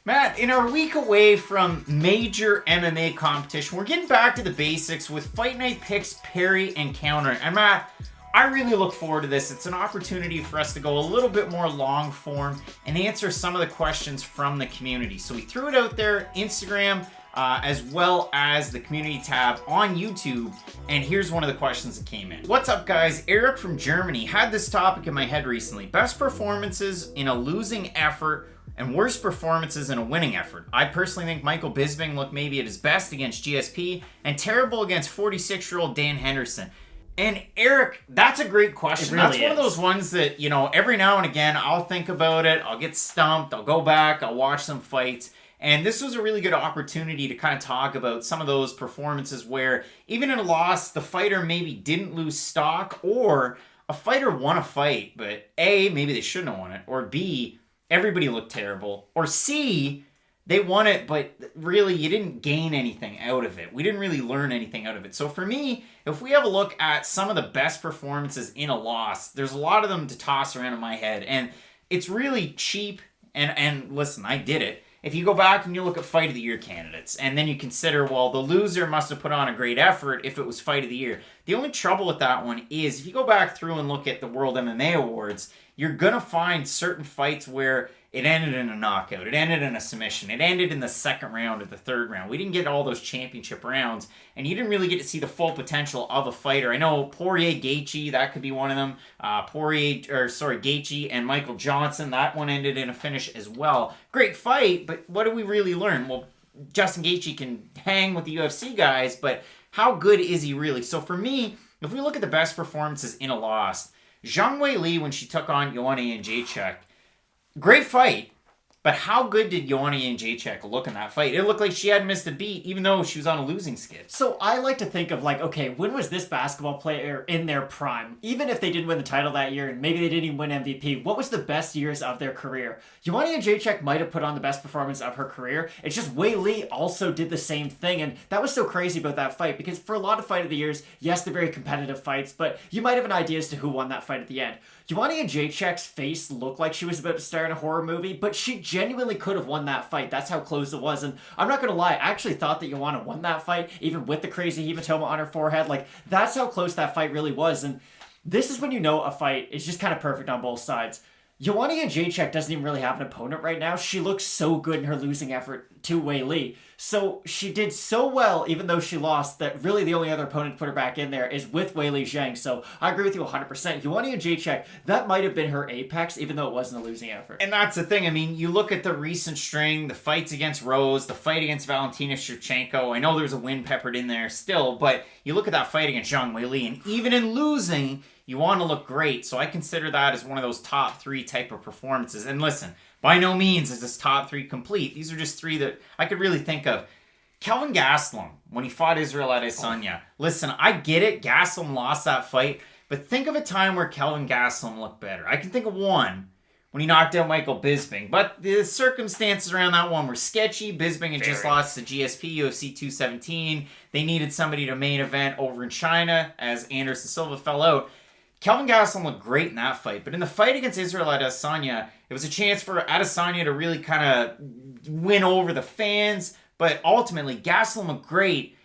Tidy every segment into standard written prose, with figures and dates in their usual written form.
Matt, in our week away from major MMA competition, we're getting back to the basics with Fight Night Picks, Parry, and Counter. And Matt, I really look forward to this. It's an opportunity for us to go a little bit more long form and answer some of the questions from the community. So we threw it out there, Instagram, as well as the community tab on YouTube. And here's one of the questions that came in. What's up, guys? Eric from Germany had this topic in my head recently. Best performances in a losing effort and worst performances in a winning effort. I personally think Michael Bisping looked maybe at his best against GSP and terrible against 46-year-old Dan Henderson. And Eric, that's a great question. That's one of those ones that, you know, every now and again, I'll think about it. I'll get stumped. I'll go back. I'll watch some fights. And this was a really good opportunity to kind of talk about some of those performances where even in a loss, the fighter maybe didn't lose stock, or a fighter won a fight, but A, maybe they shouldn't have won it, or B, everybody looked terrible, or C, they won it, but really you didn't gain anything out of it. We didn't really learn anything out of it. So for me, if we have a look at some of the best performances in a loss, there's a lot of them to toss around in my head. And it's really cheap. And listen, I did it. If you go back and you look at Fight of the Year candidates, and then you consider, well, the loser must have put on a great effort if it was Fight of the Year. The only trouble with that one is if you go back through and look at the World MMA Awards, you're going to find certain fights where it ended in a knockout. It ended in a submission. It ended in the second round or the third round. We didn't get all those championship rounds, and you didn't really get to see the full potential of a fighter. I know Poirier-Gaethje, that could be one of them. Gaethje and Michael Johnson, that one ended in a finish as well. Great fight, but what do we really learn? Well, Justin Gaethje can hang with the UFC guys, but how good is he really? So for me, if we look at the best performances in a loss, Zhang Weili, when she took on Joanna Jedrzejczyk, great fight, but how good did Joanna Jedrzejczyk look in that fight? It looked like she hadn't missed a beat, even though she was on a losing skid. So I like to think of like, okay, when was this basketball player in their prime? Even if they didn't win the title that year, and maybe they didn't even win MVP, what was the best years of their career? Joanna Jedrzejczyk might have put on the best performance of her career. It's just Weili also did the same thing, and that was so crazy about that fight, because for a lot of fight of the years, yes, they're very competitive fights, but you might have an idea as to who won that fight at the end. Joanna Jedrzejczyk's face looked like she was about to star in a horror movie, but she genuinely could have won that fight. That's how close it was. And I'm not going to lie, I actually thought that Joanna won that fight, even with the crazy hematoma on her forehead. Like, that's how close that fight really was. And this is when you know a fight is just kind of perfect on both sides. Joanna Jedrzejczyk doesn't even really have an opponent right now. She looks so good in her losing effort to Weili. So she did so well, even though she lost, that really the only other opponent to put her back in there is with Weili Zhang. So I agree with you 100%. Joanna Jedrzejczyk, that might have been her apex, even though it wasn't a losing effort. And that's the thing. I mean, you look at the recent string, the fights against Rose, the fight against Valentina Shevchenko. I know there's a win peppered in there still, but you look at that fight against Zhang Weili, and even in losing, you want to look great. So I consider that as one of those top three type of performances. And listen, by no means is this top three complete. These are just three that I could really think of. Kelvin Gastelum, when he fought Israel Adesanya. Listen, I get it. Gastelum lost that fight. But think of a time where Kelvin Gastelum looked better. I can think of one when he knocked out Michael Bisping. But the circumstances around that one were sketchy. Bisping had just lost to GSP, UFC 217. They needed somebody to main event over in China as Anderson Silva fell out. Kelvin Gastelum looked great in that fight, but in the fight against Israel Adesanya, it was a chance for Adesanya to really kind of win over the fans, but ultimately Gastelum looked great.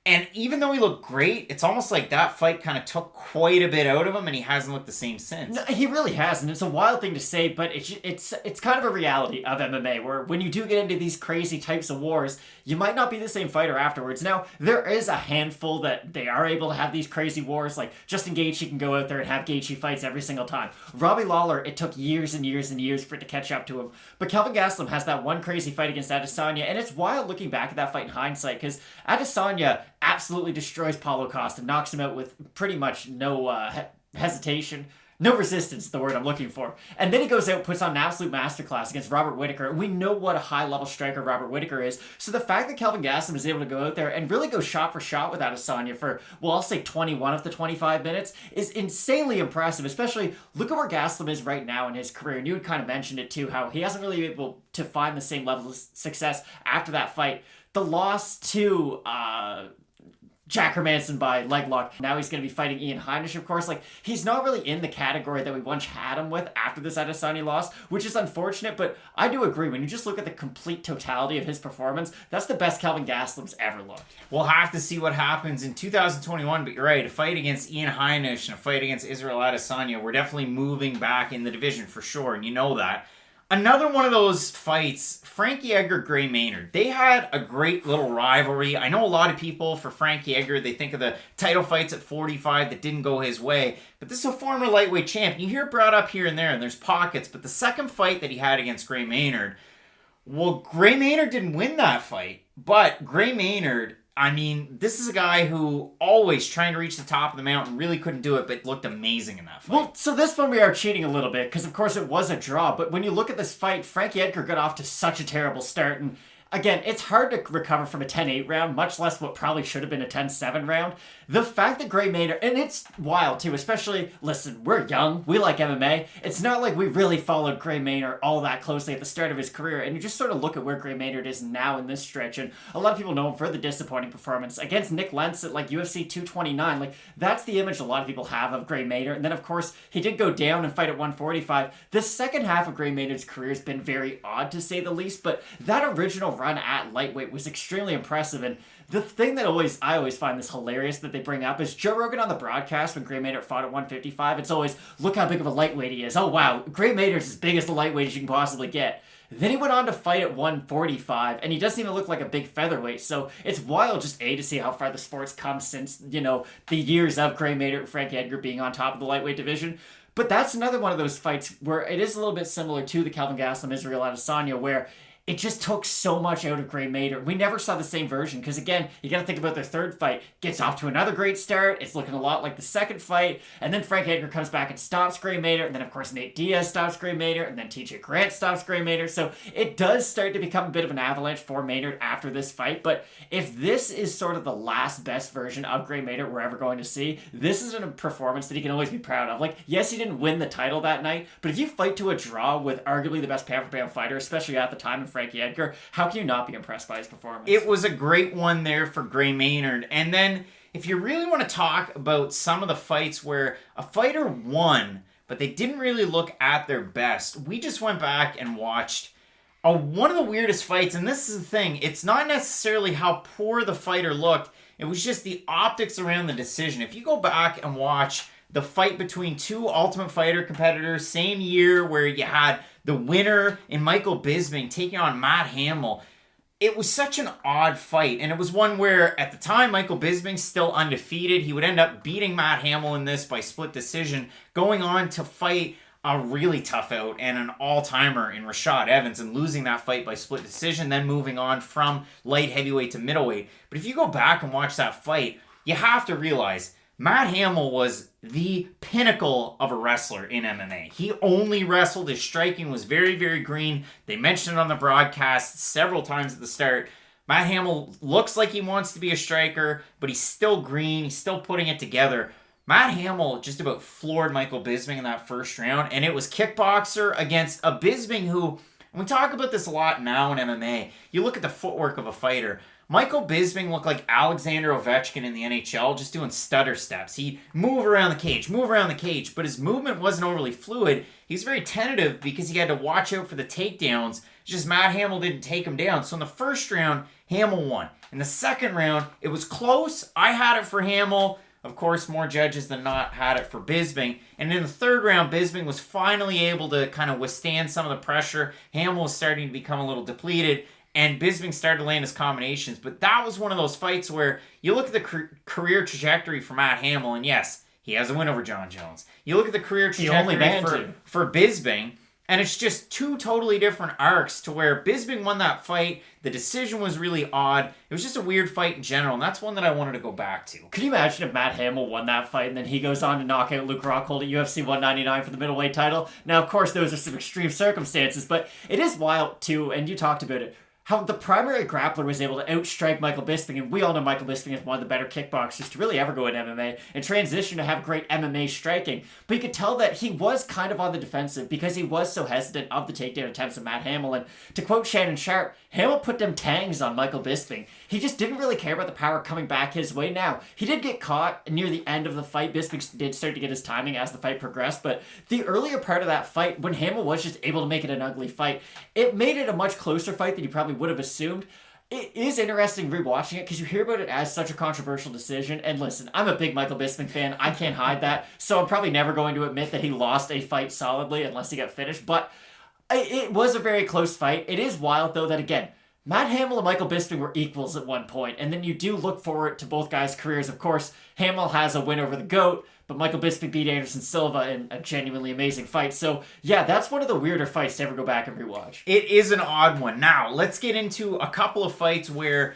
And even though he looked great, it's almost like that fight kind of took quite a bit out of him, and he hasn't looked the same since. No, he really hasn't. It's a wild thing to say, but it's kind of a reality of MMA, where when you do get into these crazy types of wars, you might not be the same fighter afterwards. Now, there is a handful that they are able to have these crazy wars, like Justin Gaethje can go out there and have Gaethje fights every single time. Robbie Lawler, it took years and years and years for it to catch up to him. But Kelvin Gastelum has that one crazy fight against Adesanya, and it's wild looking back at that fight in hindsight, because Adesanya absolutely destroys Paulo Costa, knocks him out with pretty much no hesitation. No resistance, the word I'm looking for. And then he goes out, puts on an absolute masterclass against Robert Whittaker. We know what a high-level striker Robert Whittaker is. So the fact that Kelvin Gastelum is able to go out there and really go shot for shot with Adesanya for, well, I'll say 21 of the 25 minutes is insanely impressive, especially look at where Gastelum is right now in his career. And you had kind of mentioned it too, how he hasn't really been able to find the same level of success after that fight. The loss to Jack Hermanson by leg lock. Now he's going to be fighting Ian Heinisch, of course. Like, he's not really in the category that we once had him with after this Adesanya loss, which is unfortunate, but I do agree. When you just look at the complete totality of his performance, that's the best Kelvin Gastelum's ever looked. We'll have to see what happens in 2021, but you're right. A fight against Ian Heinisch and a fight against Israel Adesanya, we're definitely moving back in the division for sure, and you know that. Another one of those fights, Frankie Edgar, Gray Maynard. They had a great little rivalry. I know a lot of people, for Frankie Edgar, they think of the title fights at 45 that didn't go his way. But this is a former lightweight champ. You hear it brought up here and there, and there's pockets. But the second fight that he had against Gray Maynard, well, Gray Maynard didn't win that fight. But Gray Maynard, I mean, this is a guy who always trying to reach the top of the mountain, really couldn't do it, but looked amazing in that fight. Well, so this one we are cheating a little bit, because of course it was a draw, but when you look at this fight, Frankie Edgar got off to such a terrible start, and again, it's hard to recover from a 10-8 round, much less what probably should have been a 10-7 round. The fact that Gray Maynard, and it's wild too, especially, listen, we're young, we like MMA. It's not like we really followed Gray Maynard all that closely at the start of his career, and you just sort of look at where Gray Maynard is now in this stretch, and a lot of people know him for the disappointing performance against Nick Lentz at like UFC 229. Like, that's the image a lot of people have of Gray Maynard, and then of course, he did go down and fight at 145. The second half of Gray Maynard's career has been very odd, to say the least, but that original run at lightweight was extremely impressive, and the thing that I always find this hilarious that they bring up is Joe Rogan on the broadcast when Gray Maynard fought at 155. It's always, look how big of a lightweight he is. Oh, wow, Gray Maynard's as big as the lightweight as you can possibly get. Then he went on to fight at 145, and he doesn't even look like a big featherweight. So it's wild just, A, to see how far the sport's come since, you know, the years of Gray Maynard and Frankie Edgar being on top of the lightweight division. But that's another one of those fights where it is a little bit similar to the Kelvin Gastelum Israel Adesanya, where it just took so much out of Gray Maynard. We never saw the same version, because again, you got to think about their third fight. Gets off to another great start. It's looking a lot like the second fight, and then Frank Edgar comes back and stops Gray Maynard, and then of course Nate Diaz stops Gray Maynard, and then TJ Grant stops Gray Maynard. So it does start to become a bit of an avalanche for Maynard after this fight. But if this is sort of the last best version of Gray Maynard we're ever going to see, this is a performance that he can always be proud of. Like, yes, he didn't win the title that night, but if you fight to a draw with arguably the best pound-for-pound fighter, especially at the time in Frankie Edgar, how can you not be impressed by his performance? It was a great one there for Gray Maynard. And then, if you really want to talk about some of the fights where a fighter won, but they didn't really look at their best, we just went back and watched one of the weirdest fights. And this is the thing, it's not necessarily how poor the fighter looked, it was just the optics around the decision. If you go back and watch the fight between two Ultimate Fighter competitors, same year, where you had the winner in Michael Bisping taking on Matt Hamill, it was such an odd fight. And it was one where, at the time, Michael Bisping's still undefeated. He would end up beating Matt Hamill in this by split decision, going on to fight a really tough out and an all-timer in Rashad Evans and losing that fight by split decision, then moving on from light heavyweight to middleweight. But if you go back and watch that fight, you have to realize Matt Hamill was the pinnacle of a wrestler in MMA. He only wrestled. His striking was very, very green. They mentioned it on the broadcast several times at the start. Matt Hamill looks like he wants to be a striker, but he's still green. He's still putting it together. Matt Hamill just about floored Michael Bisping in that first round, and it was kickboxer against a Bisping who, and we talk about this a lot now in MMA, you look at the footwork of a fighter. Michael Bisping looked like Alexander Ovechkin in the NHL, just doing stutter steps. He'd move around the cage, but his movement wasn't overly fluid. He was very tentative because he had to watch out for the takedowns. It's just Matt Hamill didn't take him down. So in the first round, Hamill won. In the second round, it was close. I had it for Hamill. Of course, more judges than not had it for Bisping. And in the third round, Bisping was finally able to kind of withstand some of the pressure. Hamill was starting to become a little depleted, and Bisping started to land his combinations. But that was one of those fights where you look at the career trajectory for Matt Hamill, and yes, he has a win over John Jones. You look at the career trajectory for Bisping, and it's just two totally different arcs, to where Bisping won that fight. The decision was really odd. It was just a weird fight in general, and that's one that I wanted to go back to. Could you imagine if Matt Hamill won that fight and then he goes on to knock out Luke Rockhold at UFC 199 for the middleweight title? Now, of course, those are some extreme circumstances, but it is wild too, and you talked about it. how the primary grappler was able to outstrike Michael Bisping, and we all know Michael Bisping is one of the better kickboxers to really ever go in MMA, and transition to have great MMA striking. But you could tell that he was kind of on the defensive because he was so hesitant of the takedown attempts of Matt Hamill. And to quote Shannon Sharp, Hamill put them tangs on Michael Bisping. He just didn't really care about the power coming back his way. Now, he did get caught near the end of the fight. Bisping did start to get his timing as the fight progressed, but the earlier part of that fight, when Hamill was just able to make it an ugly fight, it made it a much closer fight than you probably would have assumed. It is interesting rewatching it because you hear about it as such a controversial decision. And listen, I'm a big Michael Bisping fan. I can't hide that. So I'm probably never going to admit that he lost a fight solidly unless he got finished. But it was a very close fight. It is wild, though, that again, Matt Hamill and Michael Bisping were equals at one point. And then you do look forward to both guys' careers. Of course, Hamill has a win over the GOAT, but Michael Bisping beat Anderson Silva in a genuinely amazing fight. So, yeah, that's one of the weirder fights to ever go back and rewatch. It is an odd one. Now, let's get into a couple of fights where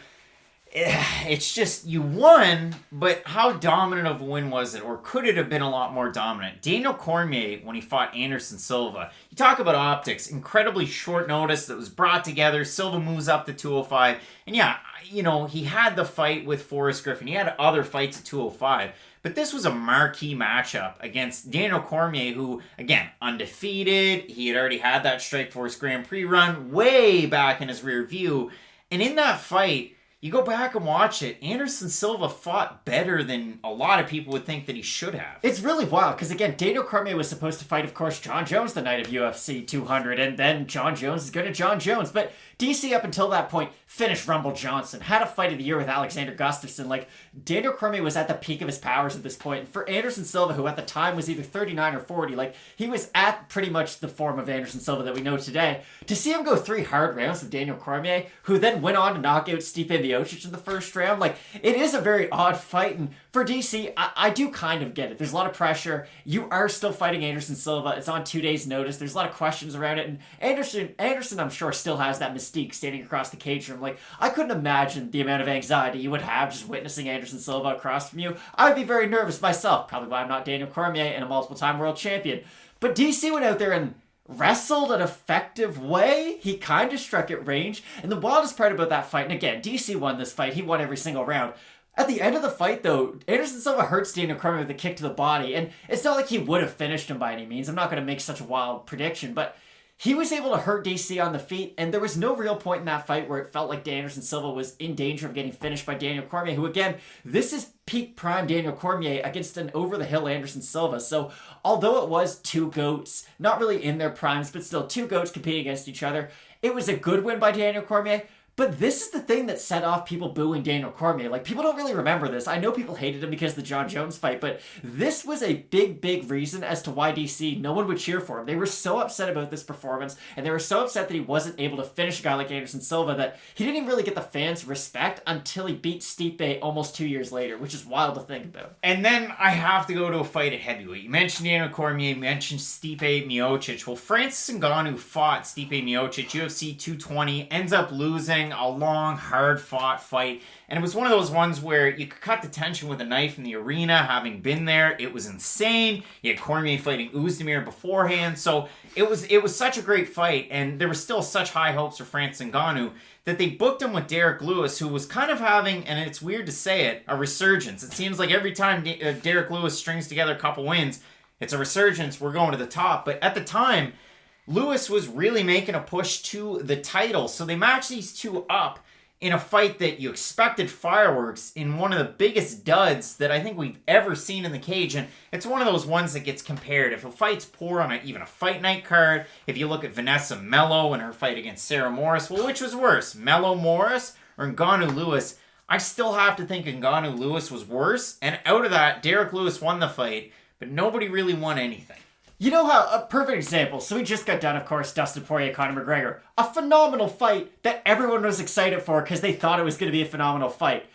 it's just, you won, but how dominant of a win was it? Or could it have been a lot more dominant? Daniel Cormier, when he fought Anderson Silva, you talk about optics, incredibly short notice that was brought together. Silva moves up to 205. And yeah, you know, he had the fight with Forrest Griffin. He had other fights at 205. But this was a marquee matchup against Daniel Cormier, who, again, undefeated. He had already had that Strikeforce Grand Prix run way back in his rear view. And in that fight, you go back and watch it, Anderson Silva fought better than a lot of people would think that he should have. It's really wild, because again, Daniel Cormier was supposed to fight, of course, John Jones the night of UFC 200, and then John Jones is going to John Jones. But DC, up until that point, finished Rumble Johnson, had a fight of the year with Alexander Gustafsson. Like, Daniel Cormier was at the peak of his powers at this point. And for Anderson Silva, who at the time was either 39 or 40, like, he was at pretty much the form of Anderson Silva that we know today. To see him go 3 hard rounds with Daniel Cormier, who then went on to knock out Stipe Miocic in the first round, like, it is a very odd fight. And for DC, I do kind of get it. There's a lot of pressure. You are still fighting Anderson Silva. It's on 2 days' notice. There's a lot of questions around it. And Anderson, I'm sure, still has that mystique standing across the cage room. Like, I couldn't imagine the amount of anxiety you would have just witnessing Anderson Silva across from you. I would be very nervous myself. Probably why I'm not Daniel Cormier and a multiple-time world champion. But DC went out there and wrestled an effective way. He kind of struck at range. And the wildest part about that fight, and again, DC won this fight. He won every single round. At the end of the fight, though, Anderson Silva hurts Daniel Cormier with a kick to the body. And it's not like he would have finished him by any means. I'm not going to make such a wild prediction, but he was able to hurt DC on the feet, and there was no real point in that fight where it felt like Anderson Silva was in danger of getting finished by Daniel Cormier, who, again, this is peak prime Daniel Cormier against an over-the-hill Anderson Silva. So, although it was 2 GOATs, not really in their primes, but still 2 GOATs competing against each other, it was a good win by Daniel Cormier. But this is the thing that set off people booing Daniel Cormier. Like, people don't really remember this. I know people hated him because of the John Jones fight, but this was a big, big reason as to why DC, no one would cheer for him. They were so upset about this performance, and they were so upset that he wasn't able to finish a guy like Anderson Silva that he didn't even really get the fans' respect until he beat Stipe almost 2 years later, which is wild to think about. And then I have to go to a fight at heavyweight. You mentioned Daniel Cormier, you mentioned Stipe Miocic. Well, Francis Ngannou fought Stipe Miocic, UFC 220, ends up losing a long, hard-fought fight. And it was one of those ones where you could cut the tension with a knife in the arena, having been there. It was insane. You had Cormier fighting Oezdemir beforehand. So it was such a great fight, and there were still such high hopes for Francis Ngannou that they booked him with Derrick Lewis, who was kind of having, and it's weird to say it, a resurgence. It seems like every time Derrick Lewis strings together a couple wins, it's a resurgence. We're going to the top. But at the time, Lewis was really making a push to the title. So they matched these two up in a fight that you expected fireworks in one of the biggest duds that I think we've ever seen in the cage. And it's one of those ones that gets compared. If a fight's poor on even a fight night card, if you look at Vanessa Mello and her fight against Sarah Morris, well, which was worse, Mello Morris or Ngannou Lewis? I still have to think Ngannou Lewis was worse. And out of that, Derrick Lewis won the fight, but nobody really won anything. You know how, a perfect example, so we just got done, of course, Dustin Poirier, Conor McGregor. A phenomenal fight that everyone was excited for because they thought it was going to be a phenomenal fight.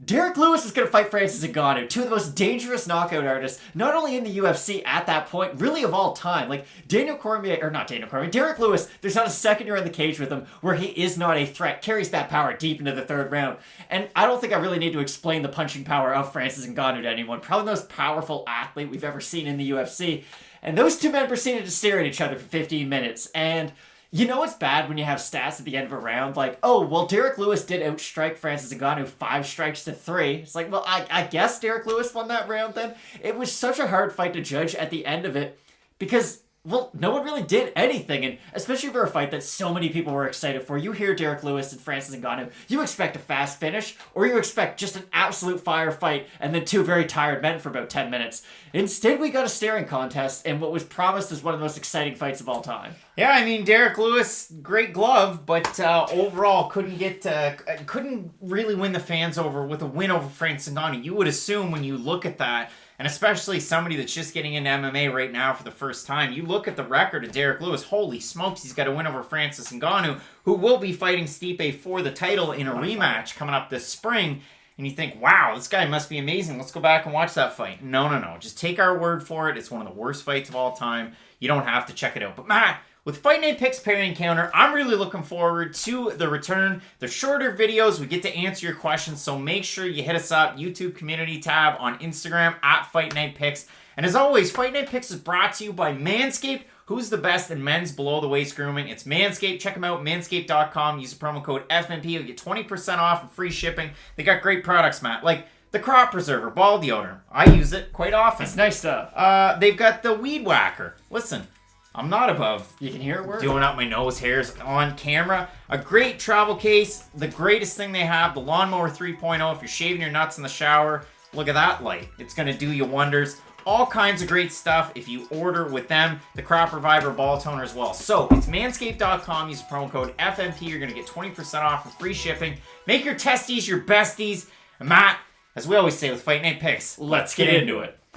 Derrick Lewis is going to fight Francis Ngannou, two of the most dangerous knockout artists, not only in the UFC at that point, really of all time. Like, Derrick Lewis, there's not a second you're in the cage with him where he is not a threat, carries that power deep into the 3rd round. And I don't think I really need to explain the punching power of Francis Ngannou to anyone. Probably the most powerful athlete we've ever seen in the UFC. And those two men proceeded to stare at each other for 15 minutes. And You know it's bad when you have stats at the end of a round like, oh, well, Derrick Lewis did outstrike Francis Ngannou 5-3. It's like, well, I guess Derrick Lewis won that round then. It was such a hard fight to judge at the end of it because, well, no one really did anything, and especially for a fight that so many people were excited for. You hear Derrick Lewis and Francis Ngannou, you expect a fast finish, or you expect just an absolute fire fight and then two very tired men for about 10 minutes. Instead, we got a staring contest and what was promised as one of the most exciting fights of all time. Yeah, I mean, Derrick Lewis, great glove, but overall couldn't really win the fans over with a win over Francis Ngannou. You would assume when you look at that, and especially somebody that's just getting into MMA right now for the first time, you look at the record of Derrick Lewis, holy smokes, he's got a win over Francis Ngannou, who will be fighting Stipe for the title in a rematch coming up this spring. And you think, wow, this guy must be amazing. Let's go back and watch that fight. No. Just take our word for it. It's one of the worst fights of all time. You don't have to check it out. But Matt, with Fight Night Picks, Parry Counter, I'm really looking forward to the return. They're shorter videos. We get to answer your questions, so make sure you hit us up. YouTube community tab on Instagram at Fight Night Picks. And as always, Fight Night Picks is brought to you by Manscaped. Who's the best in men's below-the-waist grooming? It's Manscaped. Check them out, manscaped.com. Use the promo code FNP. You'll get 20% off and free shipping. They got great products, Matt, like the Crop Preserver Ball Deodorant. I use it quite often. It's nice stuff. They've got the Weed Whacker. Listen, I'm not above you can hear it work. Doing up my nose hairs on camera. A great travel case. The greatest thing they have, the Lawnmower 3.0. If you're shaving your nuts in the shower, look at that light. It's going to do you wonders. All kinds of great stuff if you order with them. The Crop Reviver Ball Toner as well. So, it's manscaped.com. Use the promo code FMP. You're going to get 20% off and free shipping. Make your testes your besties. And Matt, as we always say with Fight Night Picks, let's get into it.